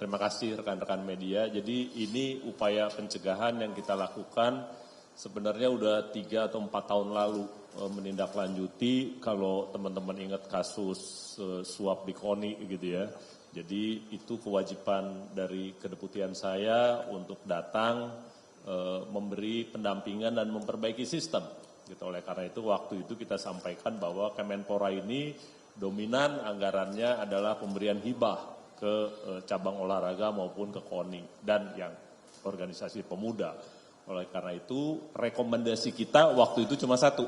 terima kasih rekan-rekan media. Jadi ini upaya pencegahan yang kita lakukan sebenarnya udah 3 atau 4 tahun lalu menindaklanjuti kalau teman-teman ingat kasus suap di KONI gitu ya. Jadi itu kewajiban dari kedeputian saya untuk datang memberi pendampingan dan memperbaiki sistem. Gitu. Oleh karena itu waktu itu kita sampaikan bahwa Kemenpora ini dominan anggarannya adalah pemberian hibah ke cabang olahraga maupun ke KONI dan yang organisasi pemuda. Oleh karena itu rekomendasi kita waktu itu cuma satu.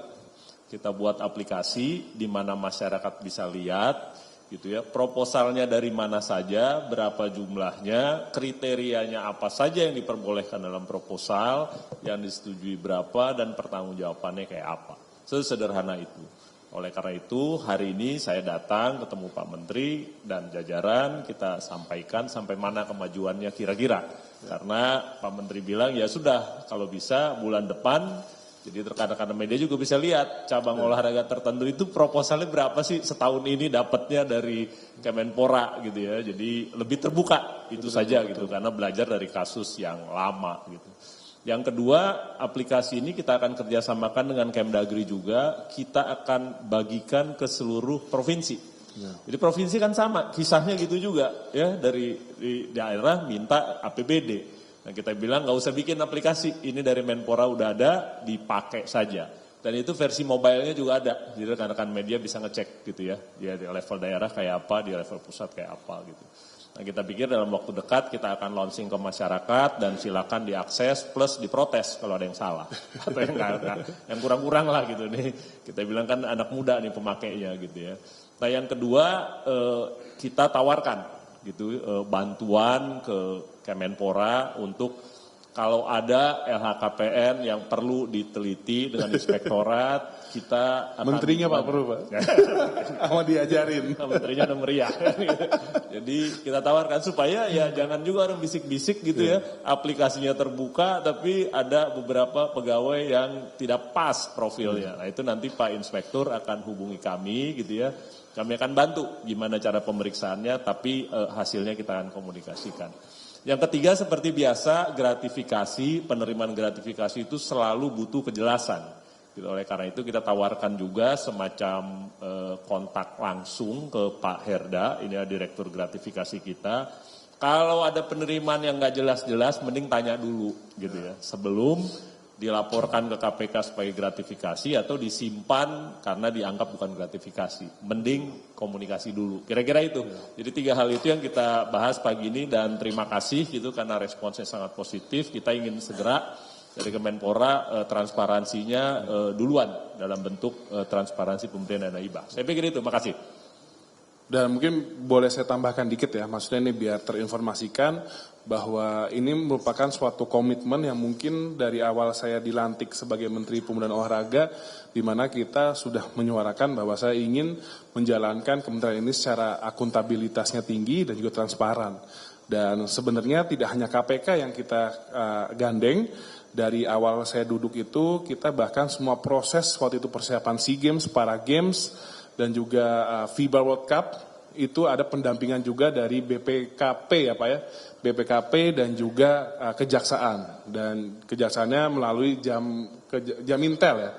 Kita buat aplikasi di mana masyarakat bisa lihat gitu ya, proposalnya dari mana saja, berapa jumlahnya, kriterianya apa saja yang diperbolehkan dalam proposal, yang disetujui berapa, dan pertanggungjawabannya kayak apa. Sesederhana itu. Oleh karena itu, hari ini saya datang ketemu Pak Menteri dan jajaran, kita sampaikan sampai mana kemajuannya kira-kira. Karena Pak Menteri bilang, ya sudah, kalau bisa bulan depan, jadi rekan-rekan media juga bisa lihat cabang olahraga tertentu itu proposalnya berapa sih setahun ini dapatnya dari Kemenpora gitu ya. Jadi lebih terbuka itu saja gitu karena belajar dari kasus yang lama gitu. Yang kedua, aplikasi ini kita akan kerjasamakan dengan Kemdagri juga, kita akan bagikan ke seluruh provinsi. Jadi provinsi kan sama, kisahnya gitu juga ya, dari daerah minta APBD. Nah kita bilang nggak usah bikin aplikasi, ini dari Menpora udah ada, dipakai saja. Dan itu versi mobile-nya juga ada, jadi rekan-rekan media bisa ngecek gitu ya, dia di level daerah kayak apa, di level pusat kayak apa gitu. Nah kita pikir dalam waktu dekat kita akan launching ke masyarakat dan silakan diakses plus diprotes kalau ada yang salah. Atau yang kurang-kurang lah gitu nih. Kita bilang kan anak muda nih pemakainya gitu ya. Nah yang kedua kita tawarkan gitu bantuan ke Kemenpora untuk kalau ada LHKPN yang perlu diteliti dengan inspektorat, kita akan... Menterinya Pak perlu Pak, sama diajarin. Menterinya udah meriah. Jadi kita tawarkan supaya ya jangan juga orang bisik-bisik gitu ya, aplikasinya terbuka tapi ada beberapa pegawai yang tidak pas profilnya. Nah itu nanti Pak Inspektur akan hubungi kami gitu ya, kami akan bantu gimana cara pemeriksaannya tapi hasilnya kita akan komunikasikan. Yang ketiga seperti biasa gratifikasi, penerimaan gratifikasi itu selalu butuh kejelasan. Gitu. Oleh karena itu kita tawarkan juga semacam kontak langsung ke Pak Herda, ini adalah direktur gratifikasi kita. Kalau ada penerimaan yang nggak jelas-jelas, mending tanya dulu gitu ya, sebelum dilaporkan ke KPK sebagai gratifikasi atau disimpan karena dianggap bukan gratifikasi. Mending komunikasi dulu. Kira-kira itu. Jadi 3 hal itu yang kita bahas pagi ini dan terima kasih gitu karena responsnya sangat positif. Kita ingin segera dari Kemenpora transparansinya duluan dalam bentuk transparansi pemberian dana hibah. Saya pikir itu. Makasih. Dan mungkin boleh saya tambahkan dikit ya, maksudnya ini biar terinformasikan bahwa ini merupakan suatu komitmen yang mungkin dari awal saya dilantik sebagai Menteri Pemuda dan Olahraga, di mana kita sudah menyuarakan bahwa saya ingin menjalankan kementerian ini secara akuntabilitasnya tinggi dan juga transparan. Dan sebenarnya tidak hanya KPK yang kita gandeng, dari awal saya duduk itu kita bahkan semua proses waktu itu persiapan SEA Games, Para Games, dan juga FIBA World Cup itu ada pendampingan juga dari BPKP ya Pak ya, BPKP dan juga kejaksaan, dan kejaksaannya melalui Jamintel ya,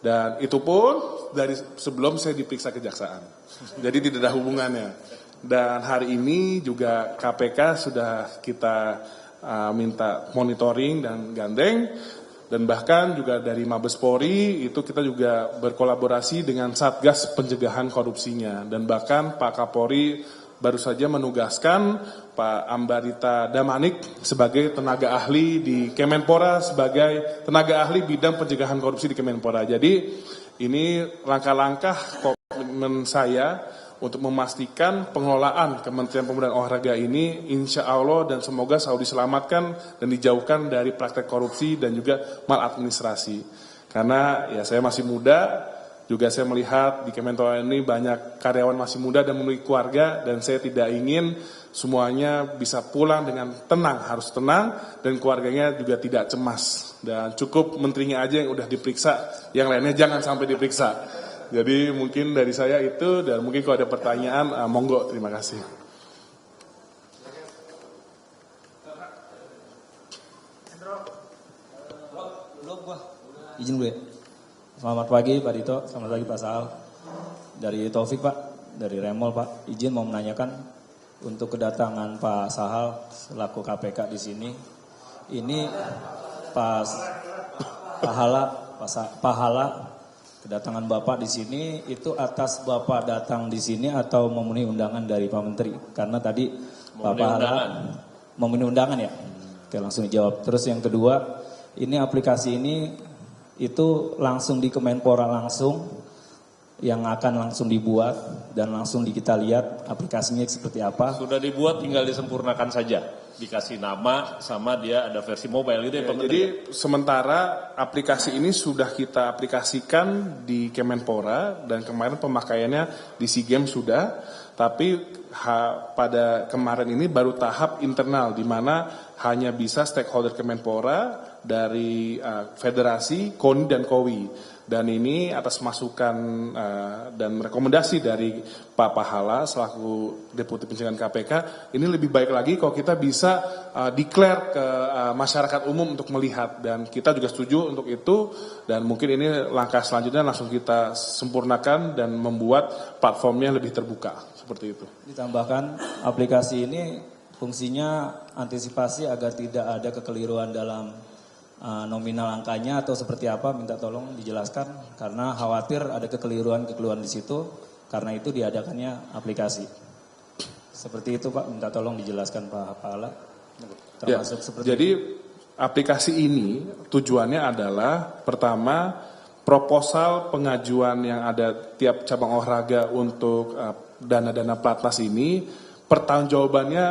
dan itu pun dari sebelum saya diperiksa kejaksaan, jadi tidak ada hubungannya. Dan hari ini juga KPK sudah kita minta monitoring dan gandeng. Dan bahkan juga dari Mabes Polri itu kita juga berkolaborasi dengan Satgas Pencegahan Korupsinya. Dan bahkan Pak Kapolri baru saja menugaskan Pak Ambarita Damanik sebagai tenaga ahli di Kemenpora, sebagai tenaga ahli bidang pencegahan korupsi di Kemenpora. Jadi ini langkah-langkah komitmen saya untuk memastikan pengelolaan Kementerian Pemuda dan Olahraga ini insya Allah dan semoga selalu diselamatkan dan dijauhkan dari praktek korupsi dan juga maladministrasi. Karena ya saya masih muda, juga saya melihat di Kemenpora ini banyak karyawan masih muda dan memiliki keluarga, dan saya tidak ingin semuanya bisa pulang dengan tenang, harus tenang, dan keluarganya juga tidak cemas. Dan cukup menterinya aja yang udah diperiksa, yang lainnya jangan sampai diperiksa. Jadi mungkin dari saya itu, dan mungkin kalau ada pertanyaan, monggo, terima kasih. Izin dulu ya. Selamat pagi Pak Dito, selamat pagi Pak Sahal. Dari Taufik Pak, dari Remol Pak. Izin mau menanyakan untuk kedatangan Pak Sahal selaku KPK di sini. Ini Pak Hala kedatangan Bapak di sini itu atas Bapak datang di sini atau memenuhi undangan dari Pak Menteri? Karena tadi Pak Hala memenuhi undangan ya. Oke, langsung dijawab. Terus yang kedua, ini aplikasi ini itu langsung di Kemenpora langsung yang akan langsung dibuat dan langsung kita lihat aplikasinya seperti apa. Sudah dibuat, tinggal disempurnakan saja. Dikasih nama sama dia ada versi mobile gitu ya Pak Menteri. Jadi sementara aplikasi ini sudah kita aplikasikan di Kemenpora dan kemarin pemakaiannya di SEA Games sudah, tapi pada kemarin ini baru tahap internal di mana hanya bisa stakeholder Kemenpora dari federasi, KONI dan KOWI. Dan ini atas masukan dan rekomendasi dari Pak Pahala selaku Deputi Pencegahan KPK, ini lebih baik lagi kalau kita bisa declare ke masyarakat umum untuk melihat. Dan kita juga setuju untuk itu dan mungkin ini langkah selanjutnya langsung kita sempurnakan dan membuat platformnya lebih terbuka. Seperti itu. Ditambahkan aplikasi ini fungsinya antisipasi agar tidak ada kekeliruan dalam nominal angkanya atau seperti apa, minta tolong dijelaskan karena khawatir ada kekeliruan di situ, karena itu diadakannya aplikasi. Seperti itu Pak, minta tolong dijelaskan Pak Hala. Termasuk seperti jadi itu. Aplikasi ini tujuannya adalah pertama proposal pengajuan yang ada tiap cabang olahraga untuk dana-dana pelatnas ini pertanggungjawabannya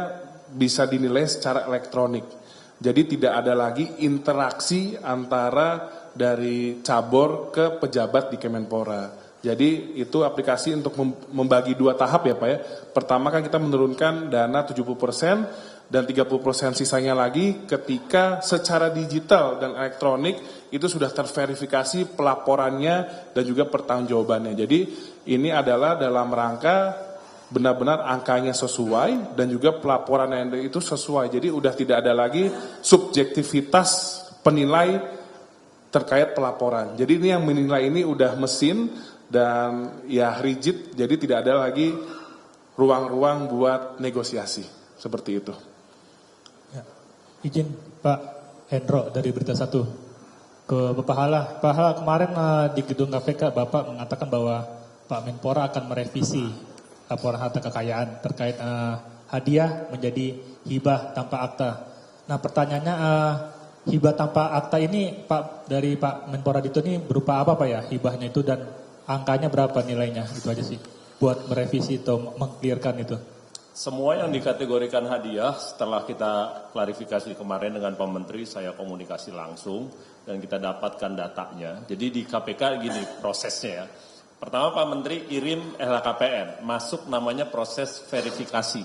bisa dinilai secara elektronik. Jadi tidak ada lagi interaksi antara dari cabur ke pejabat di Kemenpora. Jadi itu aplikasi untuk membagi dua tahap ya Pak ya. Pertama kan kita menurunkan dana 70% dan 30% sisanya lagi ketika secara digital dan elektronik itu sudah terverifikasi pelaporannya dan juga pertanggungjawabannya. Jadi ini adalah dalam rangka benar-benar angkanya sesuai dan juga pelaporan yang itu sesuai. Jadi udah tidak ada lagi subjektivitas penilai terkait pelaporan. Jadi ini yang menilai ini udah mesin dan ya rigid, jadi tidak ada lagi ruang-ruang buat negosiasi. Seperti itu. Ya. Izin Pak Hendro dari Berita 1 ke Bapak Hala. Pak Hala kemarin di gedung KPK Bapak mengatakan bahwa Pak Menpora akan merevisi laporan harta kekayaan terkait hadiah menjadi hibah tanpa akta. Nah pertanyaannya hibah tanpa akta ini Pak dari Pak Menpora itu ini berupa apa Pak ya hibahnya itu dan angkanya berapa nilainya itu aja sih buat merevisi atau mengklirkan itu. Semua yang dikategorikan hadiah setelah kita klarifikasi kemarin dengan Pak Menteri saya komunikasi langsung dan kita dapatkan datanya. Jadi di KPK gini prosesnya ya. Pertama Pak Menteri kirim LHKPN, masuk namanya proses verifikasi.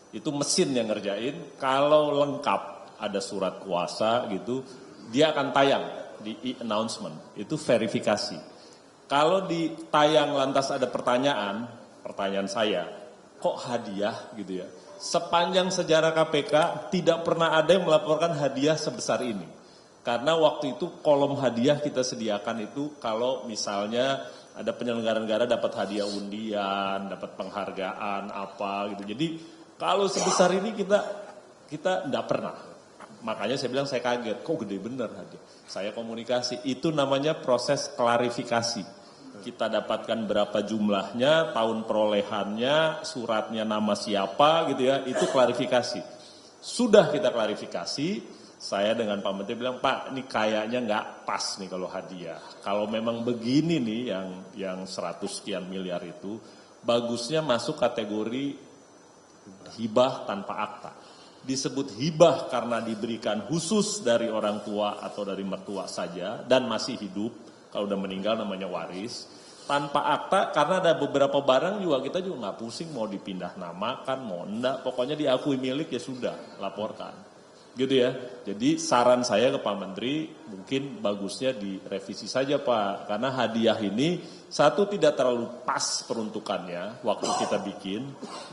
Itu mesin yang ngerjain, kalau lengkap ada surat kuasa gitu, dia akan tayang di e-announcement, itu verifikasi. Kalau di tayang lantas ada pertanyaan saya, kok hadiah gitu ya. Sepanjang sejarah KPK tidak pernah ada yang melaporkan hadiah sebesar ini. Karena waktu itu kolom hadiah kita sediakan itu kalau misalnya ada penyelenggara negara dapat hadiah undian, dapat penghargaan apa gitu. Jadi kalau sebesar ini kita enggak pernah. Makanya saya bilang saya kaget, kok gede bener hadiah. Saya komunikasi, itu namanya proses klarifikasi. Kita dapatkan berapa jumlahnya, tahun perolehannya, suratnya nama siapa gitu ya, itu klarifikasi. Sudah kita klarifikasi, saya dengan Pak Menteri bilang, Pak ini kayaknya nggak pas nih kalau hadiah. Kalau memang begini nih yang 100 sekian miliar itu, bagusnya masuk kategori hibah tanpa akta. Disebut hibah karena diberikan khusus dari orang tua atau dari mertua saja dan masih hidup. Kalau udah meninggal namanya waris. Tanpa akta karena ada beberapa barang juga kita juga nggak pusing mau dipindah namakan, mau enggak. Pokoknya diakui milik ya sudah, laporkan. Gitu ya. Jadi saran saya ke Pak Menteri, mungkin bagusnya direvisi saja Pak. Karena hadiah ini, satu tidak terlalu pas peruntukannya waktu kita bikin.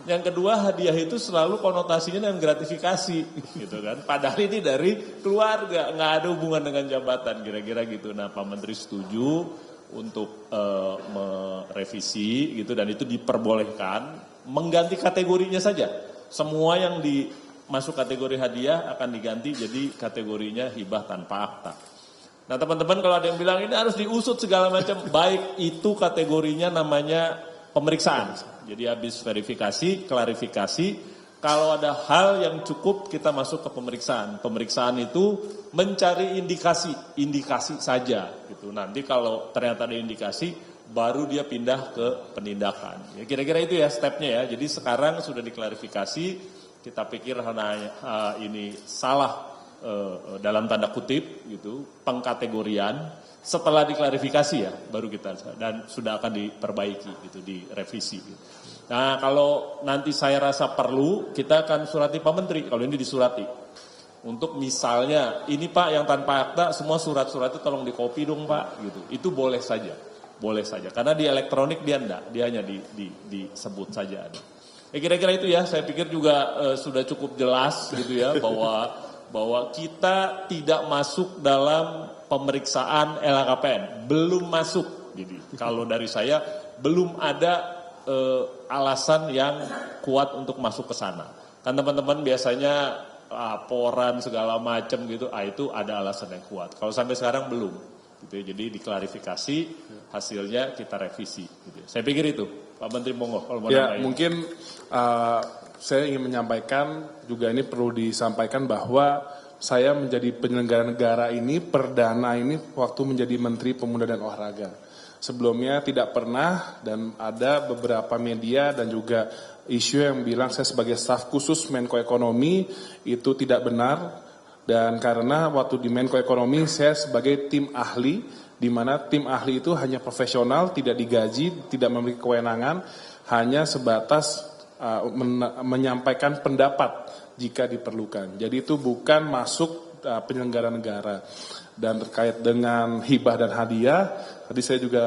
Yang kedua, hadiah itu selalu konotasinya dengan gratifikasi, gitu kan. Padahal ini dari keluarga, nggak ada hubungan dengan jabatan, kira-kira gitu. Nah Pak Menteri setuju untuk merevisi gitu, dan itu diperbolehkan, mengganti kategorinya saja. Semua yang masuk kategori hadiah akan diganti jadi kategorinya hibah tanpa akta. Nah teman-teman kalau ada yang bilang ini harus diusut segala macam, baik itu kategorinya namanya pemeriksaan. Jadi habis verifikasi, klarifikasi, kalau ada hal yang cukup kita masuk ke pemeriksaan. Pemeriksaan itu mencari indikasi saja gitu. Nanti kalau ternyata ada indikasi, baru dia pindah ke penindakan. Ya, kira-kira itu ya stepnya ya. Jadi sekarang sudah diklarifikasi. Kita pikir ini salah dalam tanda kutip gitu, pengkategorian. Setelah diklarifikasi ya baru kita, dan sudah akan diperbaiki gitu, direvisi gitu. Nah kalau nanti saya rasa perlu, kita akan surati Pak Menteri, kalau ini disurati. Untuk misalnya ini Pak yang tanpa akta, semua surat-surat itu tolong dikopi dong Pak gitu. Itu boleh saja. Boleh saja, karena di elektronik dia enggak, dia hanya disebut saja ada. Kira-kira itu ya, saya pikir juga sudah cukup jelas gitu ya bahwa kita tidak masuk dalam pemeriksaan LHKPN, belum masuk. Jadi kalau dari saya belum ada alasan yang kuat untuk masuk ke sana. Kan teman-teman biasanya laporan segala macam gitu, itu ada alasan yang kuat. Kalau sampai sekarang belum. Gitu ya. Jadi diklarifikasi, hasilnya kita revisi. Gitu ya. Saya pikir itu. Pak Menteri monggo kalau mau ya, mungkin saya ingin menyampaikan juga, ini perlu disampaikan bahwa saya menjadi penyelenggara negara ini perdana ini waktu menjadi Menteri Pemuda dan Olahraga. Sebelumnya tidak pernah, dan ada beberapa media dan juga isu yang bilang saya sebagai staf khusus Menko Ekonomi itu tidak benar. Dan karena waktu di Menko Ekonomi saya sebagai tim ahli, di mana tim ahli itu hanya profesional, tidak digaji, tidak memiliki kewenangan, hanya sebatas menyampaikan pendapat jika diperlukan. Jadi itu bukan masuk penyelenggara negara. Dan terkait dengan hibah dan hadiah, tadi saya juga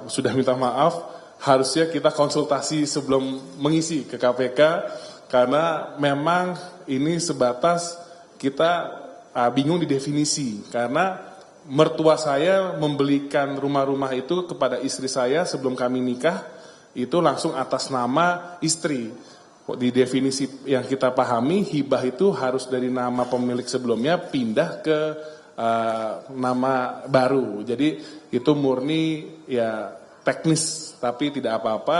sudah minta maaf, harusnya kita konsultasi sebelum mengisi ke KPK, karena memang ini sebatas kita bingung di definisi, karena mertua saya membelikan rumah-rumah itu kepada istri saya sebelum kami nikah, itu langsung atas nama istri. Di definisi yang kita pahami, hibah itu harus dari nama pemilik sebelumnya pindah ke nama baru. Jadi itu murni ya teknis, tapi tidak apa-apa.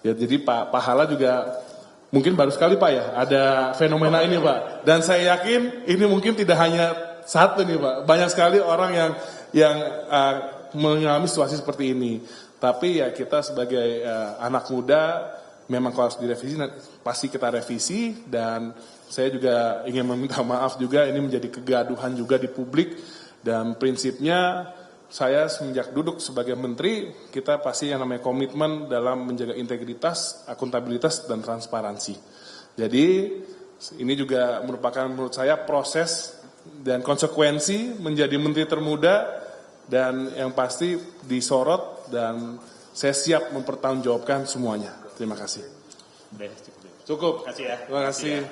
Ya, jadi Pak Hala juga mungkin baru sekali Pak ya ada fenomena ini Pak. Dan saya yakin ini mungkin tidak hanya satu nih Pak, banyak sekali orang yang mengalami situasi seperti ini. Tapi ya kita sebagai anak muda memang kalau harus direvisi, pasti kita revisi. Dan saya juga ingin meminta maaf juga, ini menjadi kegaduhan juga di publik. Dan prinsipnya saya semenjak duduk sebagai menteri, kita pasti yang namanya komitmen dalam menjaga integritas, akuntabilitas, dan transparansi. Jadi ini juga merupakan menurut saya proses dan konsekuensi menjadi menteri termuda, dan yang pasti disorot, dan saya siap mempertanggungjawabkan semuanya. Terima kasih. Cukup. Terima kasih.